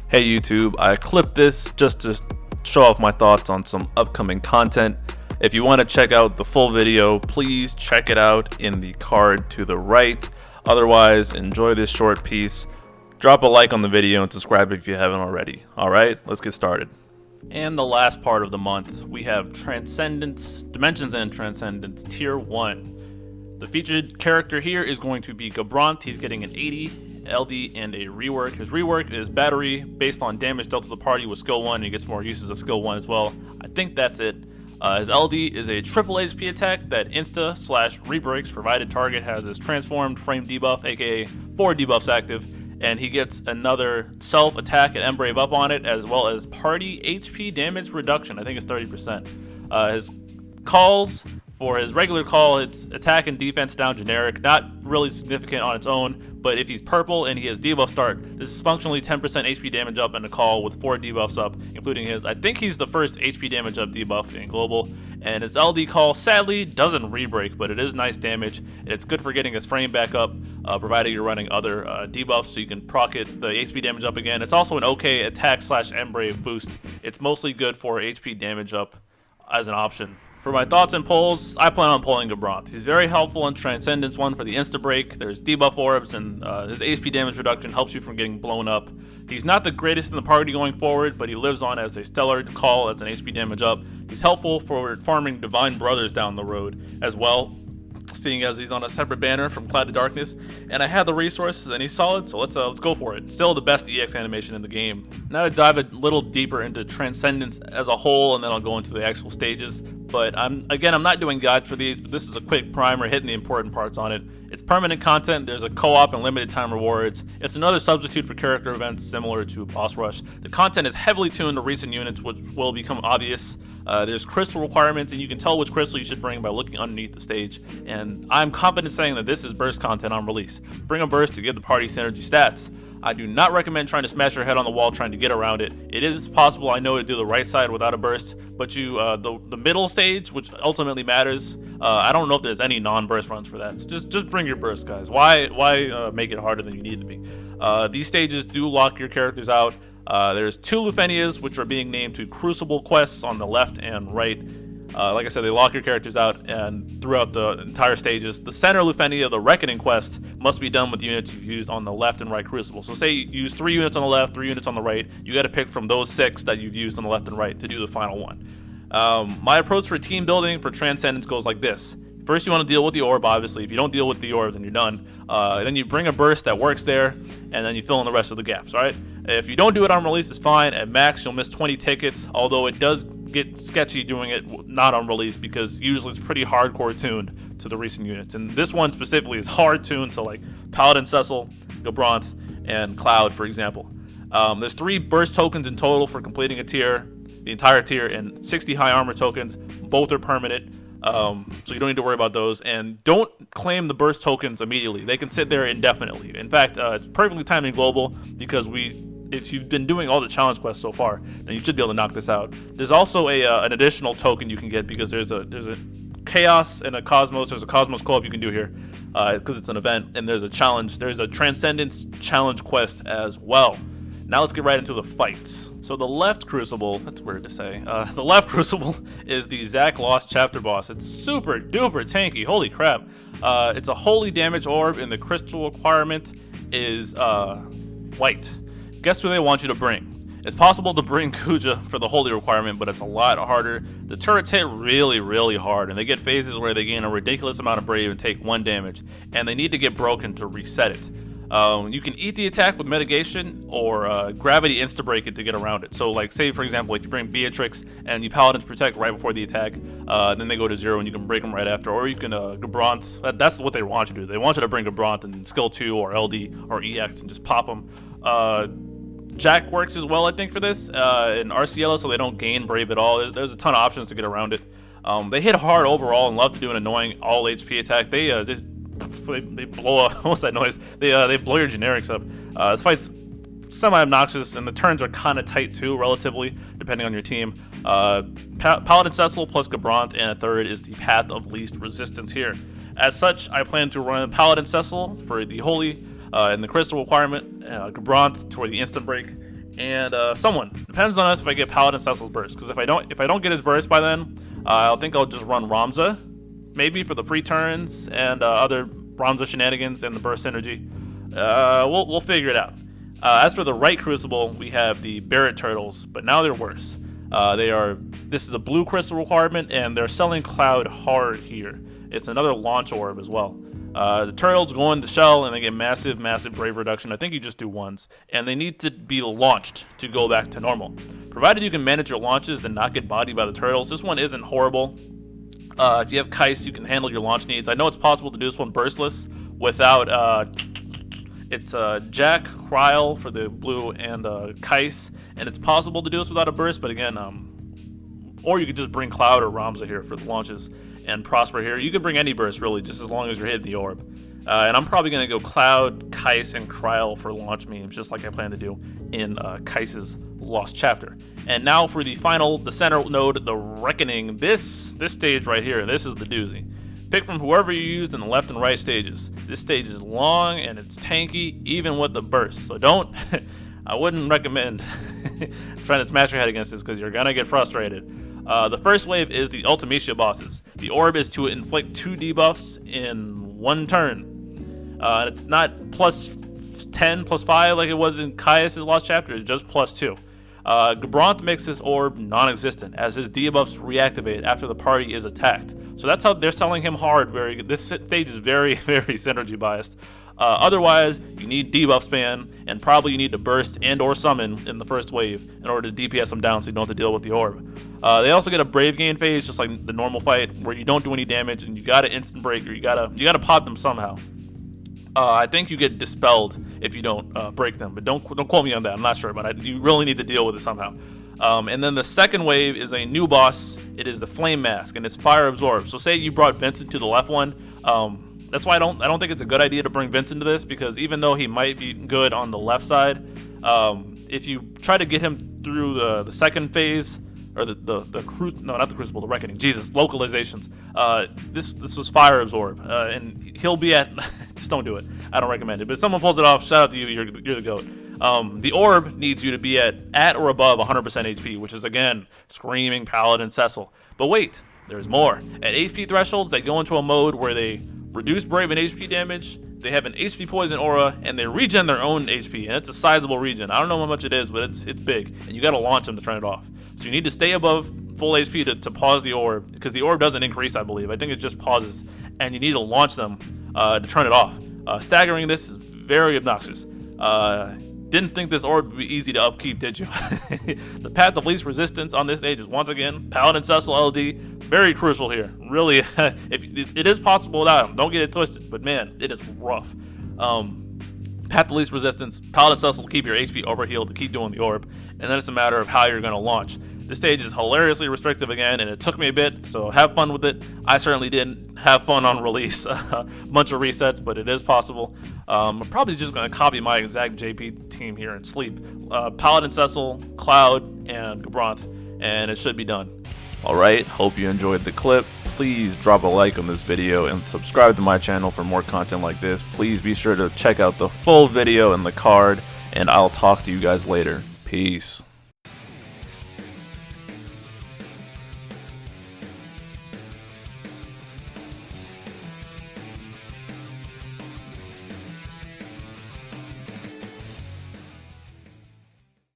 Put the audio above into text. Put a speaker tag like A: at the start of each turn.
A: Hey YouTube, I clipped this just to show off my thoughts on some upcoming content. If you want to check out the full video, please check it out in the card to the right. Otherwise, enjoy this short piece. Drop a like on the video and subscribe if you haven't already. Alright, let's get started. And the last part of the month, we have Transcendence, Dimensions and Transcendence, Tier 1. The featured character here is going to be Gabranth. He's getting an 80. LD and a rework. His rework is battery based on damage dealt to the party with skill 1, and he gets more uses of skill 1 as well. I think that's it. His LD is a triple HP attack that insta/rebreaks provided target has his transformed frame debuff, aka 4 debuffs active, and he gets another self attack and Embrave up on it, as well as party HP damage reduction. I think it's 30%. His calls, for his regular call, it's attack and defense down generic, not really significant on its own, but if he's purple and he has debuff start, this is functionally 10% HP damage up in a call with 4 debuffs up, including his, I think he's the first HP damage up debuff in global, and his LD call sadly doesn't rebreak, but it is nice damage, and it's good for getting his frame back up, provided you're running other debuffs, so you can proc it, the HP damage up again. It's also an okay attack/Embrave boost. It's mostly good for HP damage up as an option. For my thoughts and polls, I plan on pulling Gabranth. He's very helpful in Transcendence 1 for the insta-break. There's debuff orbs, and his HP damage reduction helps you from getting blown up. He's not the greatest in the party going forward, but he lives on as a stellar call as an HP damage up. He's helpful for farming Divine Brothers down the road as well, seeing as he's on a separate banner from Cloud to Darkness, and I had the resources and he's solid, so let's go for it. Still the best EX animation in the game. Now to dive a little deeper into Transcendence as a whole, and then I'll go into the actual stages. But I'm not doing guides for these, but this is a quick primer hitting the important parts on it. It's permanent content, there's a co-op and limited time rewards. It's another substitute for character events similar to Boss Rush. The content is heavily tuned to recent units, which will become obvious. There's crystal requirements, and you can tell which crystal you should bring by looking underneath the stage. And I'm confident saying that this is burst content on release. Bring a burst to give the party synergy stats. I do not recommend trying to smash your head on the wall trying to get around it. It is possible, I know, to do the right side without a burst, but the middle stage, which ultimately matters, I don't know if there's any non-burst runs for that. So just bring your burst, guys. Why make it harder than you need to be? These stages do lock your characters out. There's 2 Lufenias, which are being named to Crucible quests on the left and right. Like I said, they lock your characters out and throughout the entire stages. The center Lufenia, the Reckoning quest, must be done with units you've used on the left and right Crucible. So say you use 3 units on the left, 3 units on the right, you got to pick from those 6 that you've used on the left and right to do the final one. My approach for team building for Transcendence goes like this. First, you want to deal with the orb, obviously. If you don't deal with the orb, then you're done. Then you bring a burst that works there, and then you fill in the rest of the gaps, all right? If you don't do it on release, it's fine. At max, you'll miss 20 tickets, although it does get sketchy doing it not on release, because usually it's pretty hardcore tuned to the recent units. And this one specifically is hard tuned to like Paladin Cecil, Gabranth, and Cloud, for example. There's 3 burst tokens in total for completing a tier, the entire tier, and 60 high armor tokens. Both are permanent. So you don't need to worry about those, and don't claim the burst tokens immediately. They can sit there indefinitely. In fact, it's perfectly timed in global, because if you've been doing all the challenge quests so far, then you should be able to knock this out. There's also an additional token you can get, because there's a Chaos and a Cosmos. There's a Cosmos co-op you can do here, because it's an event, and there's a challenge. There's a Transcendence challenge quest as well. Now let's get right into the fights. So the left Crucible, that's weird to say, the left Crucible is the Zack Lost chapter boss. It's super duper tanky, holy crap. It's a holy damage orb, and the crystal requirement is white. Guess who they want you to bring? It's possible to bring Kuja for the holy requirement, but it's a lot harder. The turrets hit really, really hard, and they get phases where they gain a ridiculous amount of brave and take 1 damage, and they need to get broken to reset it. You can eat the attack with mitigation or gravity insta-break it to get around it. So like say for example, if you bring Beatrix and you Paladins protect right before the attack, then they go to 0 and you can break them right after, or you can Gabranth. That's what they want you to do. They want you to bring Gabranth and skill 2 or LD or EX and just pop them. Jack works as well, I think, for this, in RCL, so they don't gain brave at all. There's a ton of options to get around it. They hit hard overall and love to do an annoying all HP attack. They blow up. What's that noise? They blow your generics up. This fight's semi-obnoxious, and the turns are kind of tight too, relatively, depending on your team. Paladin Cecil plus Gabranth and a third is the path of least resistance here. As such, I plan to run Paladin Cecil for the holy and the crystal requirement, Gabranth for the instant break, and someone. Depends on us if I get Paladin Cecil's burst, because if I don't get his burst by then, I think I'll just run Ramza, maybe for the free turns and other Ramza shenanigans and the burst synergy. We'll figure it out. As for the right Crucible, we have the Barret Turtles, but now they're worse. This is a blue crystal requirement, and they're selling Cloud hard here. It's another launch orb as well. The turtles go in the shell and they get massive brave reduction. I think you just do ones, and they need to be launched to go back to normal. Provided you can manage your launches and not get bodied by the turtles, this one isn't horrible. If you have Kais, you can handle your launch needs. I know it's possible to do this one burstless without it's Jack, Kryl for the blue, and Kais, and it's possible to do this without a burst, but again, or you could just bring Cloud or Ramza here for the launches and Prosper here. You can bring any burst really, just as long as you're hitting the orb. And I'm probably going to go Cloud, Kais, and Kryl for launch memes, just like I plan to do in Kais's Lost Chapter. And now for the center node, the Reckoning. This stage right here, this is the doozy. Pick from whoever you used in the left and right stages. This stage is long and it's tanky, even with the burst. So I wouldn't recommend trying to smash your head against this, because you're gonna get frustrated. The first wave is the Ultimecia bosses. The orb is to inflict 2 debuffs in 1 turn. It's not plus 10, plus 5 like it was in Caius' Lost Chapter, it's just plus 2. Gabranth makes this orb non-existent, as his debuffs reactivate after the party is attacked. So that's how they're selling him hard. This stage is very synergy biased. Otherwise, you need debuff span, and probably you need to burst and or summon in the first wave in order to DPS them down so you don't have to deal with the orb. They also get a Brave Gain phase, just like the normal fight, where you don't do any damage and you gotta instant break, or you gotta pop them somehow. I think you get dispelled if you don't break them, but don't quote me on that. I'm not sure, but you really need to deal with it somehow. And then the second wave is a new boss. It is the Flame Mask, and it's Fire Absorb. So say you brought Vincent to the left one. That's why I don't think it's a good idea to bring Vincent to this, because even though he might be good on the left side, if you try to get him through the second phase, or the Crucible, the Reckoning. Jesus, localizations. This was Fire Absorb, and he'll be at. Just don't do it. I don't recommend it. But if someone pulls it off, shout out to you. You're the goat. The orb needs you to be at or above 100% HP, which is again screaming Paladin Cecil. But wait, there's more. At HP thresholds, they go into a mode where they reduce Brave and HP damage. They have an HP poison aura, and they regen their own HP, and it's a sizable regen. I don't know how much it is, but it's big, and you got to launch them to turn it off. So you need to stay above full HP to pause the orb, because the orb doesn't increase, I believe. I think it just pauses, and you need to launch them to turn it off. Staggering this is very obnoxious. Didn't think this orb would be easy to upkeep, did you? The path of least resistance on this stage is once again Paladin Cecil LD. Very crucial here. Really, it is possible without him. Don't get it twisted, but man, it is rough. Path of least resistance. Paladin Cecil will keep your HP overhealed to keep doing the orb, and then it's a matter of how you're going to launch. This stage is hilariously restrictive again, and it took me a bit, so have fun with it. I certainly didn't have fun on release. Bunch of resets, but it is possible. I'm probably just going to copy my exact JP team here and sleep. Paladin Cecil, Cloud, and Gabranth, and it should be done. Alright, hope you enjoyed the clip. Please drop a like on this video and subscribe to my channel for more content like this. Please be sure to check out the full video in the card, and I'll talk to you guys later. Peace.